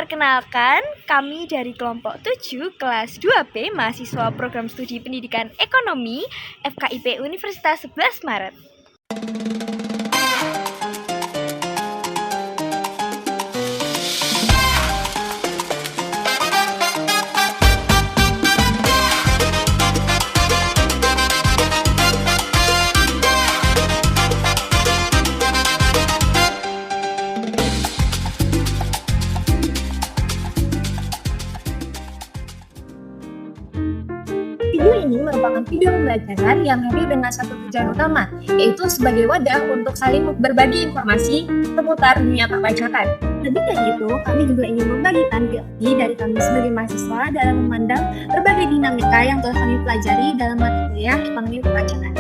perkenalkan, kami dari kelompok 7 kelas 2B mahasiswa program studi pendidikan ekonomi FKIP Universitas 11 Maret. Video ini merupakan video pembelajaran yang hadir dengan satu tujuan utama, yaitu sebagai wadah untuk saling berbagi informasi seputar dunia perpajakan. Lebih dari itu, kami juga ingin membagikan POV dari kami sebagai mahasiswa dalam memandang berbagai dinamika yang telah kami pelajari dalam mata kuliah ekonomi perpajakan.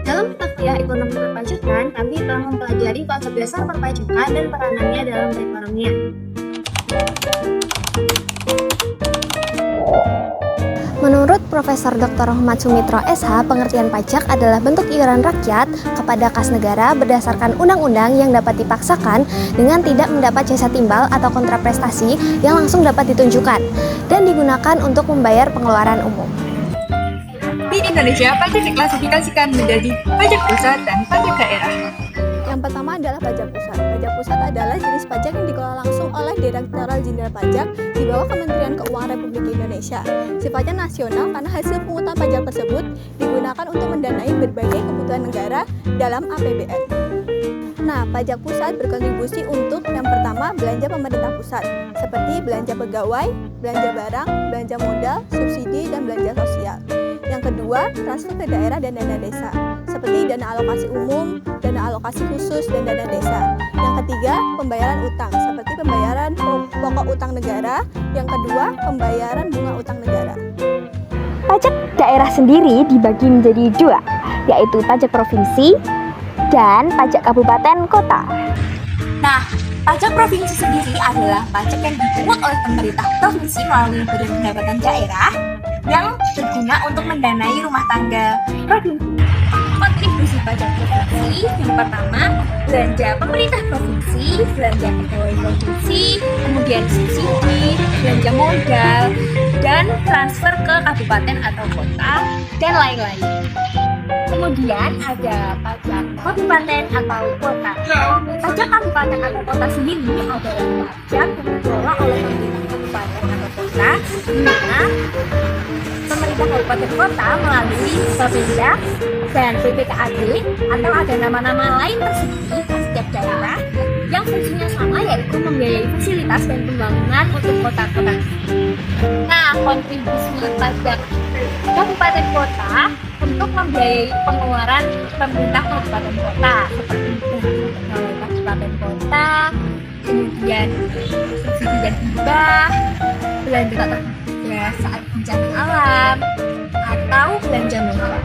Dalam mata kuliah ekonomi perpajakan, kami telah mempelajari konsep dasar perpajakan dan peranannya dalam perekonomian. Menurut Profesor Dr. Rahmat Sumitro SH, pengertian pajak adalah bentuk iuran rakyat kepada kas negara berdasarkan undang-undang yang dapat dipaksakan dengan tidak mendapat jasa timbal atau kontraprestasi yang langsung dapat ditunjukkan dan digunakan untuk membayar pengeluaran umum. Di Indonesia, pajak diklasifikasikan menjadi pajak pusat dan pajak daerah. Yang pertama adalah pajak pusat. Pajak pusat adalah jenis pajak yang dikelola langsung oleh Direktorat Jenderal Pajak di bawah Kementerian Keuangan Republik Indonesia. Sifatnya nasional karena hasil pungutan pajak tersebut digunakan untuk mendanai berbagai kebutuhan negara dalam APBN. Nah, pajak pusat berkontribusi untuk yang pertama belanja pemerintah pusat, seperti belanja pegawai, belanja barang, belanja modal, subsidi, dan belanja sosial. Yang kedua, transfer ke daerah dan dana desa, seperti dana alokasi umum, dana alokasi khusus, dan dana desa. Yang ketiga, pembayaran utang, seperti pembayaran pokok utang negara. Yang kedua, pembayaran bunga utang negara. Pajak daerah sendiri dibagi menjadi dua, yaitu pajak provinsi dan pajak kabupaten kota. Nah, pajak provinsi sendiri adalah pajak yang dipungut oleh pemerintah provinsi melalui Badan Pendapatan Daerah yang berguna untuk mendanai rumah tangga provinsi. Kontribusi pajak provinsi yang pertama, belanja pemerintah provinsi, belanja pegawai provinsi, kemudian subsidi, belanja modal, dan transfer ke kabupaten atau kota, dan lain-lain. Kemudian ada pajak kabupaten atau kota. Pajak kabupaten atau kota sendiri adalah pajak yang dikelola oleh pemerintah kabupaten atau kota, di mana pemerintah kabupaten kota melalui Bapenda dan BPKAD atau ada nama-nama lain tersendiri di setiap daerah yang fungsinya sama, yaitu membiayai fasilitas dan pembangunan untuk kota-kota. Nah, kontribusi pajak kabupaten kota untuk membiayai pengeluaran pemerintah kabupaten kota, seperti pegawai kabupaten kota, kemudian subsidi dan hibah, belanja tak terduga saat bencana alam, atau belanja modal.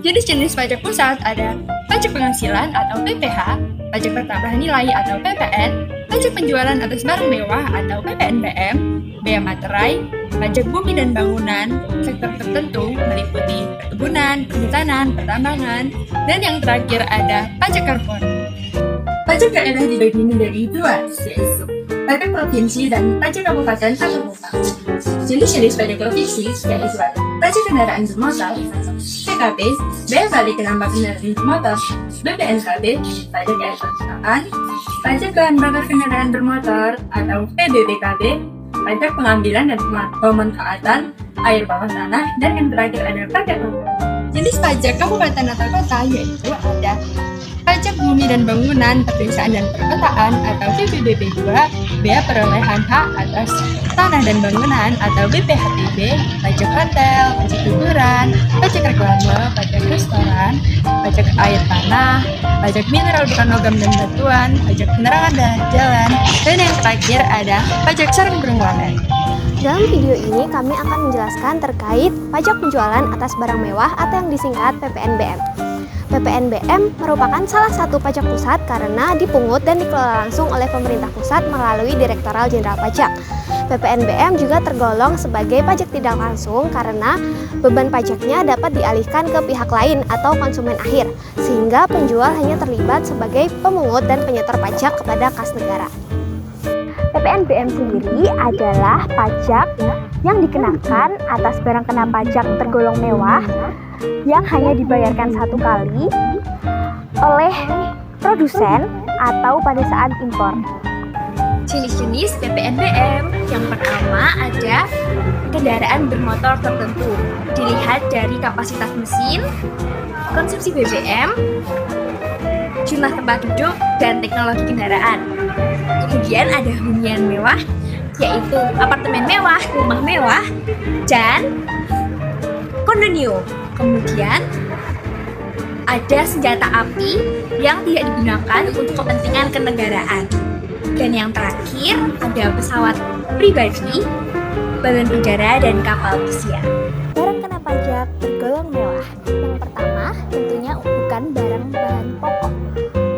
Jenis-jenis pajak pusat ada pajak penghasilan atau PPH, pajak pertambahan nilai atau PPN, pajak penjualan atas barang mewah atau PPNBM, bea materai, pajak bumi dan bangunan, sektor tertentu meliputi perkebunan, perhutanan, pertambangan, dan yang terakhir ada pajak karbon. Pajak daerah dibagi menjadi dua, yaitu pajak provinsi dan pajak kabupaten atau kota. Jenis-jenis pajak provinsi yaitu pajak kendaraan bermotor, PKB, bea balik penambah kendaraan bermotor, BPNKB, pajak air permukaan, pajak bahan bakar kendaraan bermotor atau PBBKB, pajak pengambilan dan pemanfaatan air bawah tanah, dan yang terakhir ada pajak rumah. Jenis pajak kabupaten atau kota yaitu ada pajak bumi dan bangunan, pedesaan dan perkotaan atau BPBB 2, bea perolehan hak atas tanah dan bangunan atau BPHTB, pajak hotel, pajak hiburan, pajak reklame, pajak restoran, pajak air tanah, pajak mineral bukan logam dan batuan, pajak penerangan dan jalan, dan yang terakhir ada pajak sarang perunggulan. Dalam video ini kami akan menjelaskan terkait pajak penjualan atas barang mewah atau yang disingkat PPNBM. PPNBM merupakan salah satu pajak pusat karena dipungut dan dikelola langsung oleh pemerintah pusat melalui Direktorat Jenderal Pajak. PPNBM juga tergolong sebagai pajak tidak langsung karena beban pajaknya dapat dialihkan ke pihak lain atau konsumen akhir, sehingga penjual hanya terlibat sebagai pemungut dan penyetor pajak kepada kas negara. PPNBM sendiri adalah pajak yang dikenakan atas barang kena pajak tergolong mewah yang hanya dibayarkan satu kali oleh produsen atau pada saat impor. Jenis-jenis PPNBM yang pertama ada kendaraan bermotor tertentu. Dilihat dari kapasitas mesin, konsumsi BBM, jumlah tempat duduk, dan teknologi kendaraan. Kemudian ada hunian mewah, yaitu apartemen mewah, rumah mewah, dan kondominium. Kemudian ada senjata api yang tidak digunakan untuk kepentingan kenegaraan. Dan yang terakhir ada pesawat pribadi, balon udara, dan kapal pesiar. Barang kena pajak tergolong mewah. Yang pertama tentunya bukan barang bahan pokok.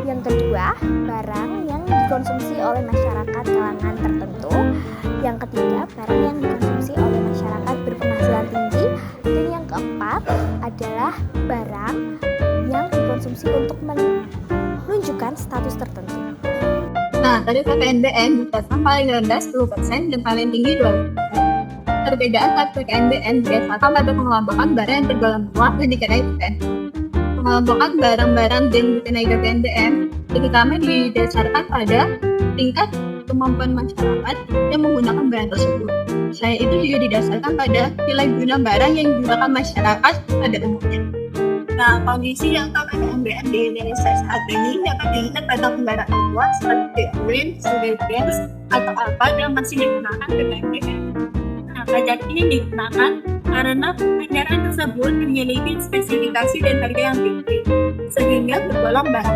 Yang kedua, barang yang dikonsumsi oleh masyarakat kalangan tertentu. Yang ketiga, barang yang dikonsumsi oleh masyarakat berpenghasilan tinggi. Dan yang keempat adalah barang yang dikonsumsi untuk menunjukkan status tertentu. Nah, tarif PPNBM ditetapkan paling rendah 10% dan paling tinggi 20%. Perbedaan tarif PPNBM berdasarkan pada pengelompokan barang yang tergolong mewah dan dikenai PPN. Pengelompokan barang-barang yang dikenai PPNBM terutama didasarkan pada tingkat kemampuan masyarakat yang menggunakan barang tersebut. Selain itu juga didasarkan pada nilai guna barang yang digunakan masyarakat pada umumnya. Nah, kondisi yang PPNBM di Indonesia saat ini dapat dilihat pada kendaraan luar seperti Green, Benz, atau apa yang masih digunakan PPNBM. Nah, pajak ini digunakan karena kendaraan tersebut memiliki spesifikasi dan harga yang tinggi, sehingga tergolong baru.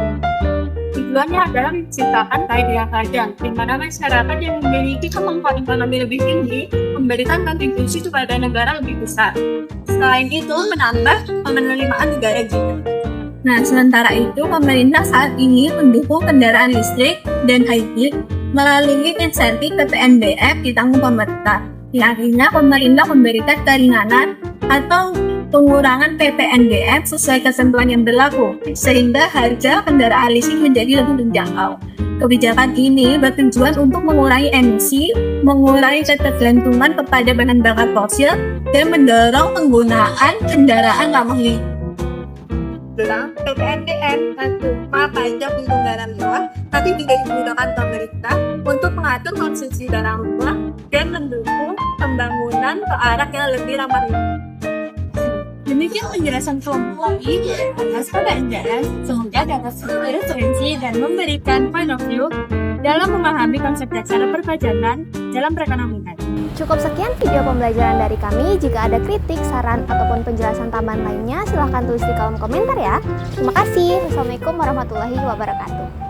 Tujuannya adalah menciptakan keadilan pajak, di mana masyarakat yang memiliki kemampuan ekonomi lebih tinggi memberikan kontribusi kepada negara lebih besar. Selain itu, menambah penerimaan negara juga. Nah, sementara itu, pemerintah saat ini mendukung kendaraan listrik dan hybrid melalui insentif PPNBM ditanggung pemerintah. Akhirnya, pemerintah memberikan keringanan atau pengurangan PPNBM sesuai ketentuan yang berlaku, sehingga harga kendaraan listrik menjadi lebih terjangkau. Kebijakan ini bertujuan untuk mengurangi emisi, mengurangi ketergantungan kepada bahan bakar fosil, dan mendorong penggunaan kendaraan ramah lingkungan. Dalam PPNBM tanpa pajak untuk kendaraan mewah, tapi juga digunakan pemerintah untuk mengatur konsumsi barang mewah dan mendukung pembangunan ke arah yang lebih ramah lingkungan. Demikian penjelasan kelompok ini atas PPNBM, semoga dapat berreferensi dan memberikan point of view dalam memahami konsep dasar perpajakan dalam perekonomian. Cukup sekian video pembelajaran dari kami. Jika ada kritik, saran, ataupun penjelasan tambahan lainnya, silahkan tulis di kolom komentar ya. Terima kasih. Wassalamualaikum warahmatullahi wabarakatuh.